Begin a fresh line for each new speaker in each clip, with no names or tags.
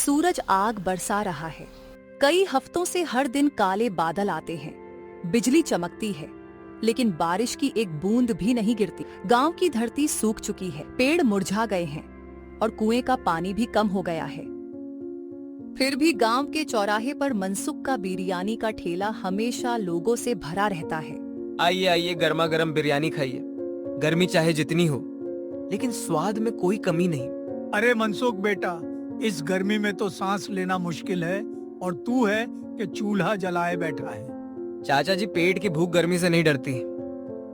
सूरज आग बरसा रहा है। कई हफ्तों से हर दिन काले बादल आते हैं, बिजली चमकती है, लेकिन बारिश की एक बूंद भी नहीं गिरती। गांव की धरती सूख चुकी है, पेड़ मुरझा गए हैं और कुएं का पानी भी कम हो गया है। फिर भी गांव के चौराहे पर मनसुख का बिरयानी का ठेला हमेशा लोगों से भरा रहता है।
आइए आइए, गर्मा गर्म बिरयानी खाइए। गर्मी चाहे जितनी हो, लेकिन स्वाद में कोई कमी नहीं।
अरे मनसुख बेटा, इस गर्मी में तो सांस लेना मुश्किल है और तू है कि चूल्हा जलाए बैठा है।
चाचा जी, पेट की भूख गर्मी से नहीं डरती।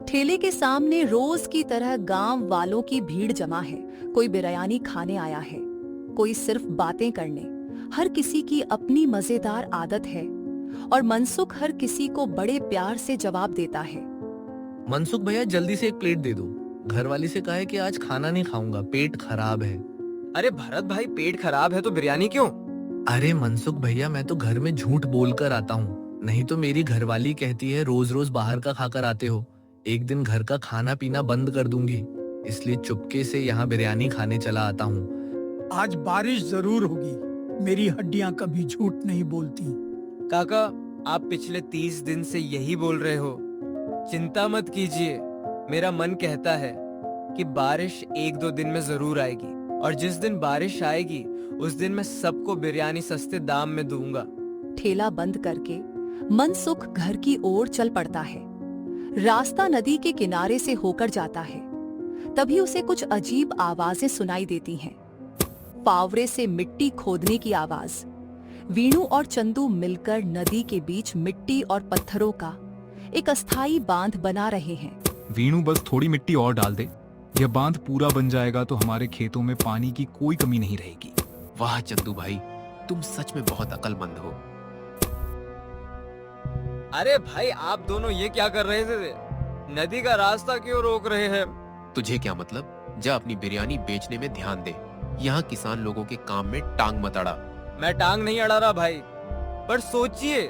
ठेले के सामने रोज की तरह गांव वालों की भीड़ जमा है। कोई बिरयानी खाने आया है, कोई सिर्फ बातें करने। हर किसी की अपनी मजेदार आदत है और मनसुख हर किसी को बड़े प्यार से जवाब देता है।
मनसुख भैया, जल्दी से एक प्लेट दे दो। घर वाली से कहा है कि आज खाना नहीं खाऊंगा, पेट खराब है।
अरे भरत भाई, पेट खराब है तो बिरयानी क्यों?
अरे मनसुख भैया, मैं तो घर में झूठ बोल कर आता हूँ, नहीं तो मेरी घरवाली कहती है रोज रोज बाहर का खाकर आते हो। एक दिन घर का खाना पीना बंद कर दूंगी, इसलिए चुपके से यहाँ बिरयानी खाने चला आता हूँ।
आज बारिश जरूर होगी, मेरी हड्डियां कभी झूठ नहीं बोलती।
काका, आप पिछले 30 दिन से यही बोल रहे हो। चिंता मत कीजिए, मेरा मन कहता है कि बारिश 1-2 दिन में जरूर आएगी, और जिस दिन बारिश आएगी उस दिन मैं सबको बिरयानी सस्ते दाम में दूंगा।
ठेला बंद करके मनसुख घर की ओर चल पड़ता है। रास्ता नदी के किनारे से होकर जाता है। तभी उसे कुछ अजीब आवाजें सुनाई देती हैं। फावड़े से मिट्टी खोदने की आवाज। वीणु और चंदू मिलकर नदी के बीच मिट्टी और पत्थरों का एक अस्थायी बांध बना रहे हैं।
वीणु, बस थोड़ी मिट्टी और डाल दे, यह बांध पूरा बन जाएगा तो हमारे खेतों में पानी की कोई कमी नहीं रहेगी।
वाह चंदू भाई, तुम सच में बहुत अक्लमंद हो।
अरे भाई, आप दोनों ये क्या कर रहे थे? नदी का रास्ता क्यों रोक रहे हैं?
तुझे क्या मतलब? जा अपनी बिरयानी बेचने में ध्यान दे। यहाँ किसान लोगों के काम में टांग मत अड़ा।
मैं टांग नहीं अड़ा रहा भाई, पर सोचिए,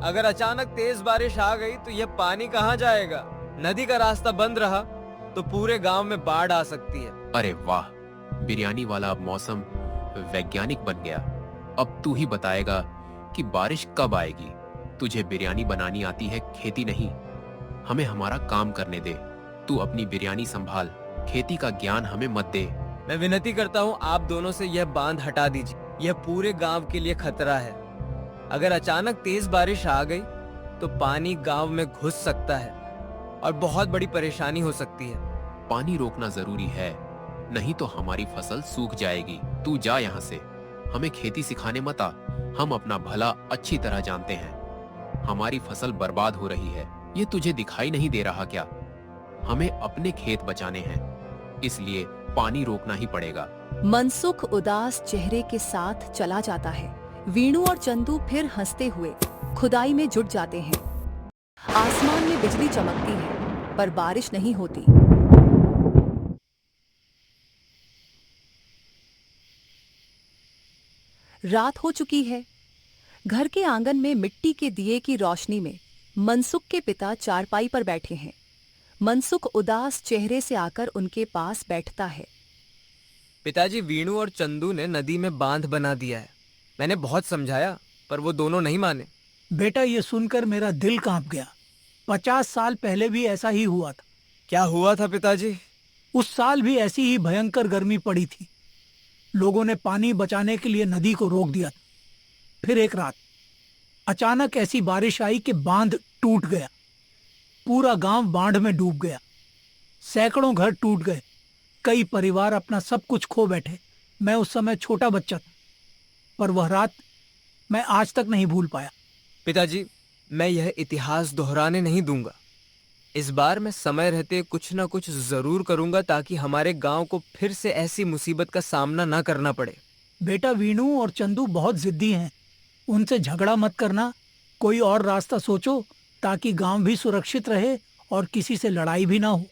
अगर अचानक तेज बारिश आ गई तो यह पानी कहाँ जाएगा? नदी का रास्ता बंद रहा तो पूरे गांव में बाढ़ आ सकती है।
अरे वाह, बिरयानी वाला अब मौसम वैज्ञानिक बन गया। अब तू ही बताएगा कि बारिश कब आएगी। तुझे बिरयानी बनानी आती है, खेती नहीं। हमें हमारा काम करने दे। तू अपनी बिरयानी संभाल, खेती का ज्ञान हमें मत दे।
मैं विनती करता हूँ, आप दोनों से यह बांध हटा दीजिए। यह पूरे गांव के लिए खतरा है। अगर अचानक तेज बारिश आ गई तो पानी गांव में घुस सकता है और बहुत बड़ी परेशानी हो सकती है।
पानी रोकना जरूरी है, नहीं तो हमारी फसल सूख जाएगी। तू जा यहाँ से, हमें खेती सिखाने मत आ। हम अपना भला अच्छी तरह जानते हैं। हमारी फसल बर्बाद हो रही है, ये तुझे दिखाई नहीं दे रहा क्या? हमें अपने खेत बचाने हैं, इसलिए पानी रोकना ही पड़ेगा।
मनसुख उदास चेहरे के साथ चला जाता है। वीणु और चंदू फिर हंसते हुए खुदाई में जुट जाते हैं। आसमान में बिजली चमकती है, पर बारिश नहीं होती। रात हो चुकी है। घर के आंगन में मिट्टी के दिए की रोशनी में मनसुख के पिता चारपाई पर बैठे हैं। मनसुख उदास चेहरे से आकर उनके पास बैठता है।
पिताजी, वीणु और चंदू ने नदी में बांध बना दिया है। मैंने बहुत समझाया, पर वो दोनों नहीं माने।
बेटा, ये सुनकर मेरा दिल कांप गया। 50 साल पहले भी ऐसा ही हुआ था।
क्या हुआ था पिताजी?
उस साल भी ऐसी ही भयंकर गर्मी पड़ी थी। लोगों ने पानी बचाने के लिए नदी को रोक दिया था। फिर एक रात अचानक ऐसी बारिश आई कि बांध टूट गया। पूरा गांव बाढ़ में डूब गया। सैकड़ों घर टूट गए। कई परिवार अपना सब कुछ खो बैठे। मैं उस समय छोटा बच्चा था, पर वह रात मैं आज तक नहीं भूल पाया।
पिताजी, मैं यह इतिहास दोहराने नहीं दूंगा। इस बार मैं समय रहते कुछ ना कुछ जरूर करूंगा ताकि हमारे गांव को फिर से ऐसी मुसीबत का सामना ना करना पड़े।
बेटा, वीणु और चंदू बहुत जिद्दी हैं। उनसे झगड़ा मत करना। कोई और रास्ता सोचो ताकि गांव भी सुरक्षित रहे और किसी से लड़ाई भी ना हो।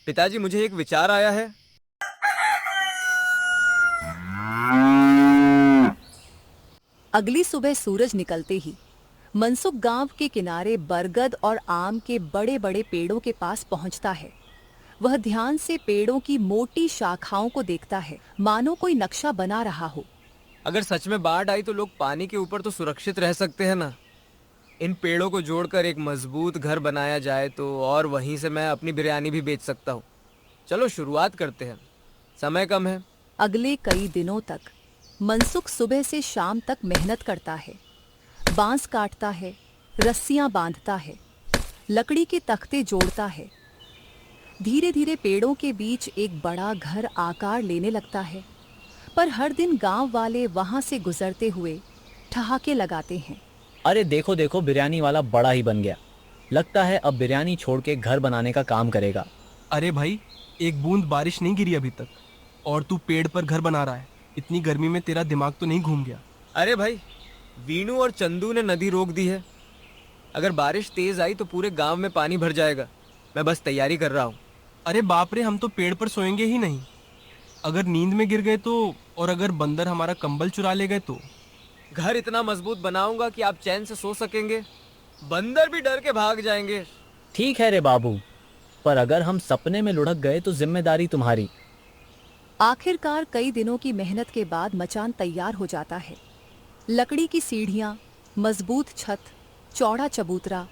पिताजी, मुझे एक विचार आया है।
अगली सुबह सूरज निकलते ही मनसुख गांव के किनारे बरगद और आम के बड़े बड़े पेड़ों के पास पहुंचता है। वह ध्यान से पेड़ों की मोटी शाखाओं को देखता है, मानो कोई नक्शा बना रहा हो।
अगर सच में बाढ़ आई तो लोग पानी के ऊपर तो सुरक्षित रह सकते हैं ना। इन पेड़ों को जोड़कर एक मजबूत घर बनाया जाए तो, और वहीं से मैं अपनी बिरयानी भी बेच सकता हूँ। चलो शुरुआत करते हैं, समय कम है।
अगले कई दिनों तक मनसुख सुबह से शाम तक मेहनत करता है। बांस काटता है, रस्सियां बांधता है, लकड़ी के तख्ते जोड़ता है। धीरे धीरे पेड़ों के बीच एक बड़ा घर आकार लेने लगता है। पर हर दिन गांव वाले वहां से गुजरते हुए ठहाके लगाते हैं।
अरे देखो देखो, बिरयानी वाला बड़ा ही बन गया। लगता है अब बिरयानी छोड़ के घर बनाने का काम करेगा।
अरे भाई, एक बूंद बारिश नहीं गिरी अभी तक और तू पेड़ पर घर बना रहा है। इतनी गर्मी में तेरा दिमाग तो नहीं घूम गया?
अरे भाई, वीणु और चंदू ने नदी रोक दी है। अगर बारिश तेज आई तो पूरे गांव में पानी भर जाएगा। मैं बस तैयारी कर रहा हूँ।
अरे बाप रे, हम तो पेड़ पर सोएंगे ही नहीं। अगर नींद में गिर गए तो, और अगर बंदर हमारा कंबल चुरा ले गए तो?
घर इतना मजबूत बनाऊंगा कि आप चैन से सो सकेंगे। बंदर भी डर के भाग जाएंगे।
ठीक है रे बाबू, पर अगर हम सपने में लुढ़क गए तो जिम्मेदारी तुम्हारी।
आखिरकार कई दिनों की मेहनत के बाद मचान तैयार हो जाता है। लकड़ी की सीढ़ियां, मजबूत छत, चौड़ा चबूतरा,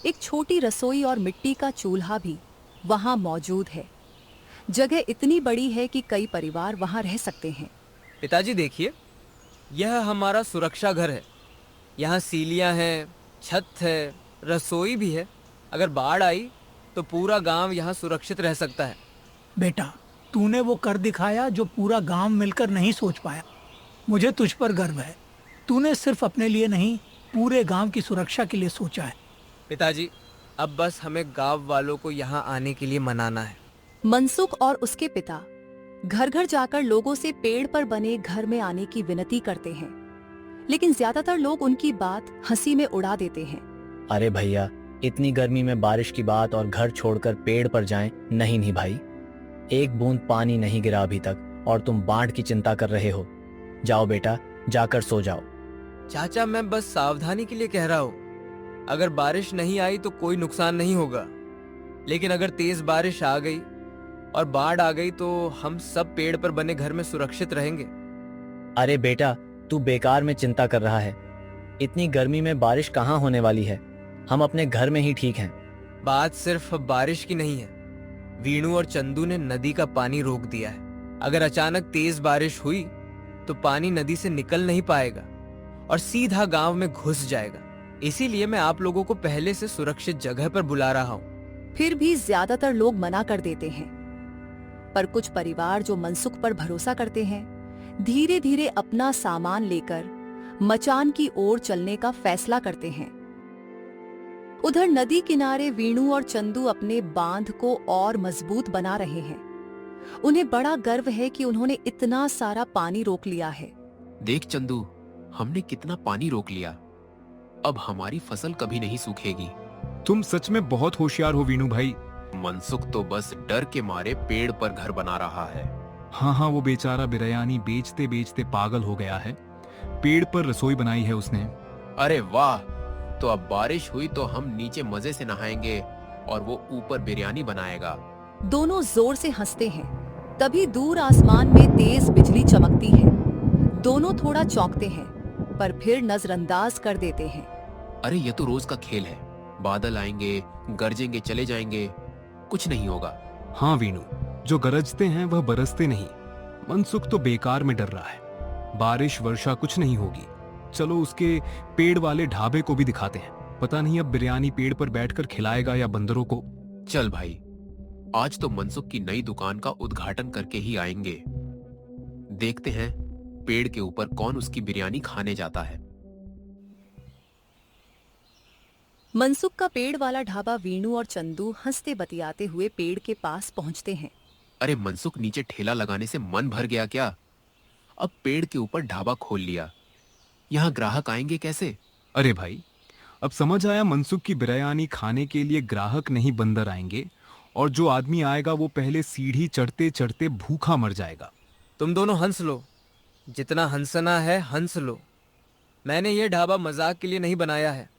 एक छोटी रसोई और मिट्टी का चूल्हा भी वहां मौजूद है। जगह इतनी बड़ी है कि कई परिवार वहां रह सकते हैं।
पिताजी देखिए, यह हमारा सुरक्षा घर है। यहाँ सीलियाँ हैं, छत है, रसोई भी है। अगर बाढ़ आई तो पूरा गांव यहाँ सुरक्षित रह सकता है।
बेटा, तूने वो कर दिखाया जो पूरा गांव मिलकर नहीं सोच पाया। मुझे तुझ पर गर्व है। तूने सिर्फ अपने लिए नहीं, पूरे गांव की सुरक्षा के लिए सोचा है।
पिताजी, अब बस हमें गांव वालों को यहाँ आने के लिए मनाना है।
मनसुख और उसके पिता घर घर जाकर लोगों से पेड़ पर बने घर में आने की विनती करते हैं, लेकिन ज्यादातर लोग उनकी बात हंसी में उड़ा देते हैं।
अरे भैया, इतनी गर्मी में बारिश की बात और घर छोड़कर पेड़ पर जाएं? नहीं नहीं भाई, एक बूंद पानी नहीं गिरा अभी तक और तुम बाढ़ की चिंता कर रहे हो। जाओ बेटा, जाकर सो जाओ।
चाचा, मैं बस सावधानी के लिए कह रहा हूँ। अगर बारिश नहीं आई तो कोई नुकसान नहीं होगा, लेकिन अगर तेज बारिश आ गई और बाढ़ आ गई तो हम सब पेड़ पर बने घर में सुरक्षित रहेंगे।
अरे बेटा, तू बेकार में चिंता कर रहा है। इतनी गर्मी में बारिश कहाँ होने वाली है। हम अपने घर में ही ठीक हैं।
बात सिर्फ बारिश की नहीं है। वीणु और चंदू ने नदी का पानी रोक दिया है। अगर अचानक तेज बारिश हुई तो पानी नदी से निकल नहीं पाएगा और सीधा गांव में घुस जाएगा। इसीलिए मैं आप लोगों को पहले से सुरक्षित जगह पर बुला रहा हूँ।
फिर भी ज्यादातर लोग मना कर देते हैं, पर कुछ परिवार जो मनसुख पर भरोसा करते हैं, धीरे धीरे अपना सामान लेकर मचान की ओर चलने का फैसला करते हैं। उधर नदी किनारे वीणु और चंदू अपने बांध को और मजबूत बना रहे हैं। उन्हें बड़ा गर्व है कि उन्होंने इतना सारा पानी रोक लिया है।
देख चंदू, हमने कितना पानी रोक लिया। अब हमारी फसल कभी नहीं सूखेगी।
तुम सच में बहुत होशियार हो वीणु भाई।
मनसुख तो बस डर के मारे पेड़ पर घर बना रहा है।
हाँ हाँ, वो बेचारा बिरयानी बेचते बेचते पागल हो गया है। पेड़ पर रसोई बनाई है उसने।
अरे वाह, तो अब बारिश हुई तो हम नीचे मजे से नहाएंगे और वो ऊपर बिरयानी बनाएगा।
दोनों जोर से हंसते हैं। तभी दूर आसमान में तेज बिजली चमकती है। दोनों थोड़ा चौंकते हैं, पर फिर नजरअंदाज कर देते हैं।
अरे ये तो रोज का खेल है। बादल आएंगे, गरजेंगे, चले जाएंगे, कुछ नहीं होगा।
हाँ वीणु, जो गरजते हैं वह बरसते नहीं। मनसुख तो बेकार में डर रहा है। बारिश वर्षा कुछ नहीं होगी। चलो उसके पेड़ वाले ढाबे को भी दिखाते हैं। पता नहीं अब बिरयानी पेड़ पर बैठकर खिलाएगा या बंदरों को।
चल भाई, आज तो मनसुख की नई दुकान का उद्घाटन करके ही आएंगे। देखते हैं पेड़ के ऊपर कौन उसकी बिरयानी खाने जाता है।
मनसुख का पेड़ वाला ढाबा वीणु और चंदू हंसते बतियाते हुए पेड़ के पास पहुंचते हैं।
अरे मनसुख, नीचे ठेला लगाने से मन भर गया क्या? अब पेड़ के ऊपर ढाबा खोल लिया, यहाँ ग्राहक आएंगे कैसे?
अरे भाई, अब समझ आया। मनसुख की बिरयानी खाने के लिए ग्राहक नहीं बंदर आएंगे, और जो आदमी आएगा वो पहले सीढ़ी चढ़ते चढ़ते भूखा मर जाएगा।
तुम दोनों हंस लो, जितना हंसना है हंस लो। मैंने ये ढाबा मजाक के लिए नहीं बनाया है।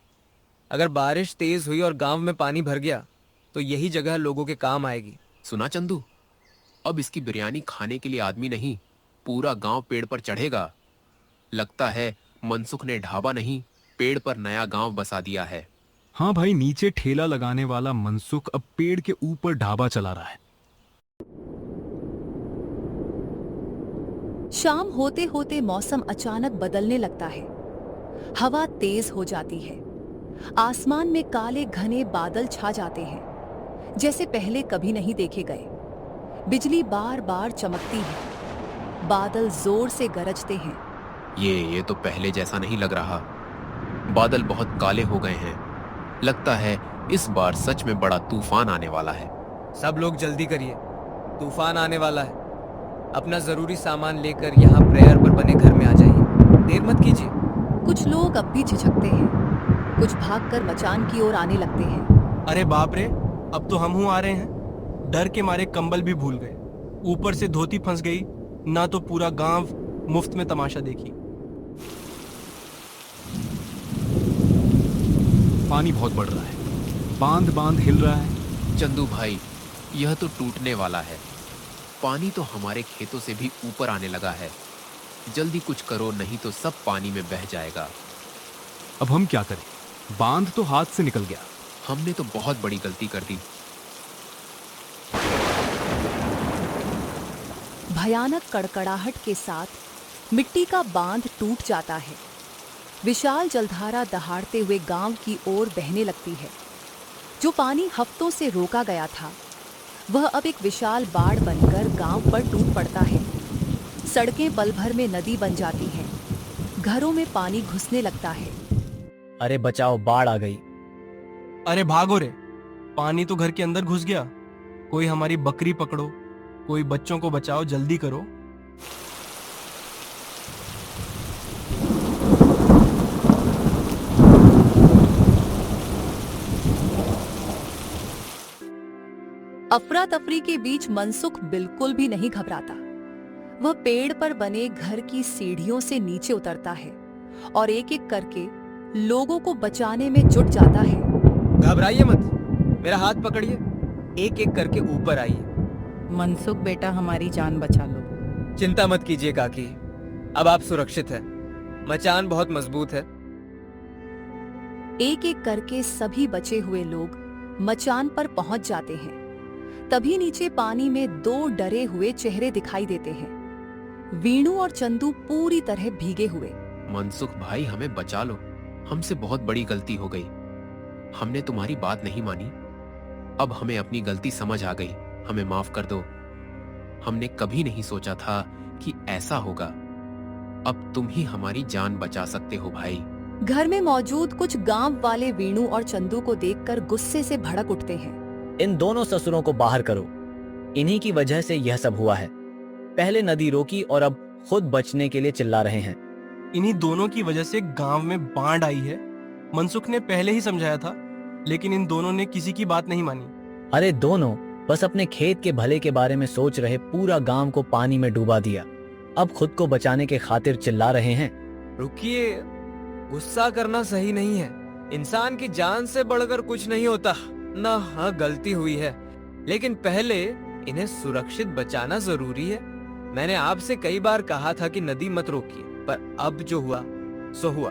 अगर बारिश तेज हुई और गांव में पानी भर गया तो यही जगह लोगों के काम आएगी।
सुना चंदू, अब इसकी बिरयानी खाने के लिए आदमी नहीं, पूरा गांव पेड़ पर चढ़ेगा। लगता है मनसुख ने ढाबा नहीं, पेड़ पर नया गांव बसा दिया है।
हाँ भाई, नीचे ठेला लगाने वाला मनसुख अब पेड़ के ऊपर ढाबा चला रहा है।
शाम होते होते मौसम अचानक बदलने लगता है। हवा तेज हो जाती है। आसमान में काले घने बादल छा जाते हैं, जैसे पहले कभी नहीं देखे गए। बिजली बार बार चमकती है। बादल जोर से गरजते हैं।
ये तो पहले जैसा नहीं लग रहा। बादल बहुत काले हो गए हैं। लगता है इस बार सच में बड़ा तूफान आने वाला है।
सब लोग जल्दी करिए, तूफान आने वाला है। अपना जरूरी सामान लेकर यहाँ प्रेयर पर बने घर में आ जाइए, देर मत कीजिए।
कुछ लोग अब भी झिझकते हैं, कुछ भागकर मचान की ओर आने लगते हैं।
अरे बाप रे, अब तो हम आ रहे हैं। डर के मारे कंबल भी भूल गए, ऊपर से धोती फंस गई ना, तो पूरा गांव मुफ्त में तमाशा देखी।
पानी बहुत बढ़ रहा है, बांध बांध हिल रहा है।
चंदू भाई, यह तो टूटने वाला है। पानी तो हमारे खेतों से भी ऊपर आने लगा है। जल्दी कुछ करो, नहीं तो सब पानी में बह जाएगा।
अब हम क्या करें? बांध तो हाथ से निकल गया।
हमने तो बहुत बड़ी गलती कर दी।
भयानक कड़कड़ाहट के साथ मिट्टी का बांध टूट जाता है। विशाल जलधारा दहाड़ते हुए गांव की ओर बहने लगती है। जो पानी हफ्तों से रोका गया था, वह अब एक विशाल बाढ़ बनकर गांव पर टूट पड़ता है। सड़कें पल भर में नदी बन जाती हैं। घरों में पानी घुसने लगता है।
अरे बचाओ, बाढ़ आ गई।
अरे भागो रे, पानी तो घर के अंदर घुस गया। कोई हमारी बकरी पकड़ो, कोई बच्चों को बचाओ, जल्दी करो।
अफरा तफरी के बीच मनसुख बिल्कुल भी नहीं घबराता। वह पेड़ पर बने घर की सीढ़ियों से नीचे उतरता है और एक एक करके लोगों को बचाने में जुट जाता है।
घबराइए मत, मेरा हाथ पकड़िए, एक एक करके ऊपर आइए।
मनसुख बेटा, हमारी जान बचा लो।
चिंता मत कीजिए काकी, अब आप सुरक्षित हैं। मचान बहुत मजबूत है।
एक एक करके सभी बचे हुए लोग मचान पर पहुंच जाते हैं। तभी नीचे पानी में दो डरे हुए चेहरे दिखाई देते हैं। वीणु और चंदू पूरी तरह भीगे हुए।
मनसुख भाई, हमें बचा लो, हमसे बहुत बड़ी गलती हो गई। हमने तुम्हारी बात नहीं मानी। अब हमें अपनी गलती समझ आ गई, हमें माफ कर दो। हमने कभी नहीं सोचा था कि ऐसा होगा। अब तुम ही हमारी जान बचा सकते हो भाई।
घर में मौजूद कुछ गांव वाले वीणु और चंदू को देखकर गुस्से से भड़क उठते हैं।
इन दोनों ससुरों को बाहर करो। इन्हीं की वजह से यह सब हुआ है। पहले नदी रोकी और अब खुद बचने के लिए चिल्ला रहे हैं।
इन्हीं दोनों की वजह से गांव में बाढ़ आई है। मनसुख ने पहले ही समझाया था, लेकिन इन दोनों ने किसी की बात नहीं मानी।
अरे दोनों बस अपने खेत के भले के बारे में सोच रहे पूरा गांव को पानी में डूबा दिया। अब खुद को बचाने के खातिर चिल्ला रहे हैं।
रुकिए, गुस्सा करना सही नहीं है। इंसान की जान से बढ़कर कुछ नहीं होता ना। हाँ, गलती हुई है, लेकिन पहले इन्हें सुरक्षित बचाना जरूरी है। मैंने आपसे कई बार कहा था कि नदी मत रोकिए, पर अब जो हुआ सो हुआ।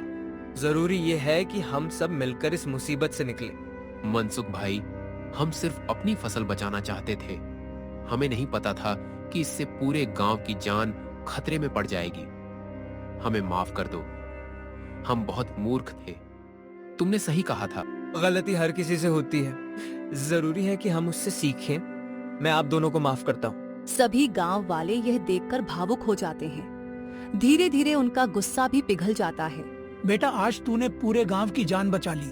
जरूरी ये है कि हम सब मिलकर इस मुसीबत से निकले।
मनसुख भाई, हम सिर्फ अपनी फसल बचाना चाहते थे। हमें नहीं पता था कि इससे पूरे गांव की जान खतरे में पड़ जाएगी। हमें माफ कर दो, हम बहुत मूर्ख थे। तुमने सही कहा था।
गलती हर किसी से होती है, जरूरी है कि हम उससे सीखें। मैं आप दोनों को माफ करता हूँ।
सभी गांव वाले यह देखकर भावुक हो जाते हैं। धीरे धीरे उनका गुस्सा भी पिघल जाता है।
बेटा, आज तूने पूरे गांव की जान बचा ली।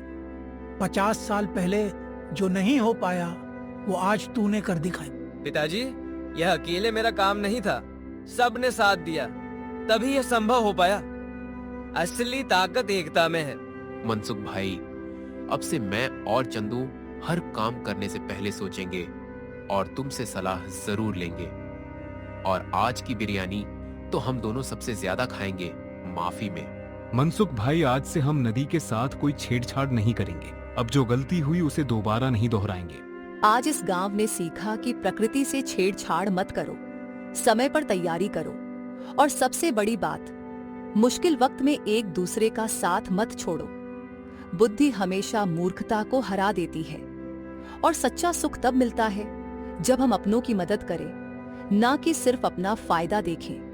50 साल पहले जो नहीं हो पाया, वो आज तूने कर दिखाई।
पिताजी, यह अकेले मेरा काम नहीं था, सबने साथ दिया, तभी यह संभव हो पाया। असली ताकत एकता में है।
मनसुख भाई, अब से मैं और चंदू हर काम करने से पहले सोचेंगे और तुमसे सलाह जरूर लेंगे। और आज की बिरयानी तो हम दोनों सबसे ज्यादा खाएंगे, माफी में।
मनसुख भाई, आज से हम नदी के साथ कोई छेड़छाड़ नहीं करेंगे। अब जो गलती हुई उसे दोबारा नहीं दोहराएंगे।
आज इस गांव ने सीखा कि प्रकृति से छेड़छाड़ मत करो, समय पर तैयारी करो और सबसे बड़ी बात, मुश्किल वक्त में एक दूसरे का साथ मत छोड़ो। बुद्धि हमेशा मूर्खता को हरा देती है और सच्चा सुख तब मिलता है जब हम अपनों की मदद करें, ना कि सिर्फ अपना फायदा देखें।